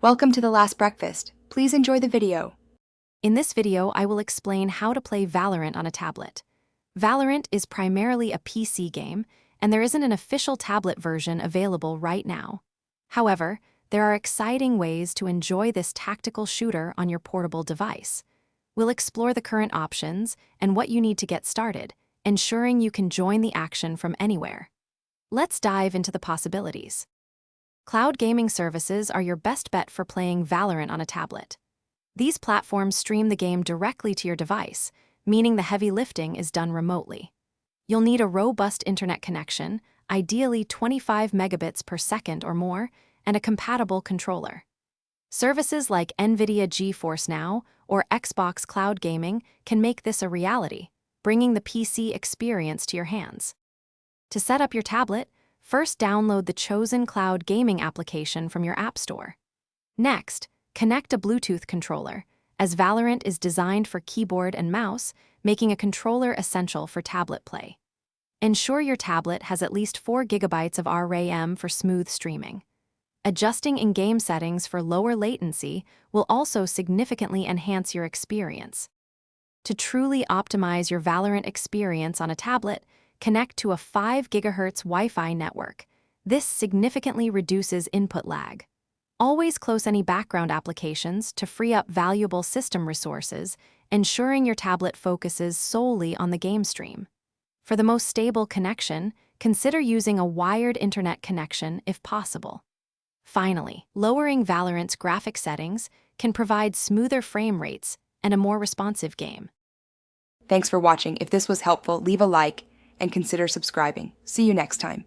Welcome to The Last Breakfast. Please enjoy the video. In this video, I will explain how to play Valorant on a tablet. Valorant is primarily a PC game, and there isn't an official tablet version available right now. However, there are exciting ways to enjoy this tactical shooter on your portable device. We'll explore the current options and what you need to get started, ensuring you can join the action from anywhere. Let's dive into the possibilities. Cloud gaming services are your best bet for playing Valorant on a tablet. These platforms stream the game directly to your device, meaning the heavy lifting is done remotely. You'll need a robust internet connection, ideally 25 megabits per second or more, and a compatible controller. Services like NVIDIA GeForce Now or Xbox Cloud Gaming can make this a reality, bringing the PC experience to your hands. To set up your tablet, first download the chosen cloud gaming application from your App Store. Next, connect a Bluetooth controller, as Valorant is designed for keyboard and mouse, making a controller essential for tablet play. Ensure your tablet has at least 4 GB of RAM for smooth streaming. Adjusting in-game settings for lower latency will also significantly enhance your experience. To truly optimize your Valorant experience on a tablet, connect to a 5 GHz Wi-Fi network. This significantly reduces input lag. Always close any background applications to free up valuable system resources, ensuring your tablet focuses solely on the game stream. For the most stable connection, consider using a wired internet connection if possible. Finally, lowering Valorant's graphic settings can provide smoother frame rates and a more responsive game. Thanks for watching. If this was helpful, leave a like and consider subscribing. See you next time.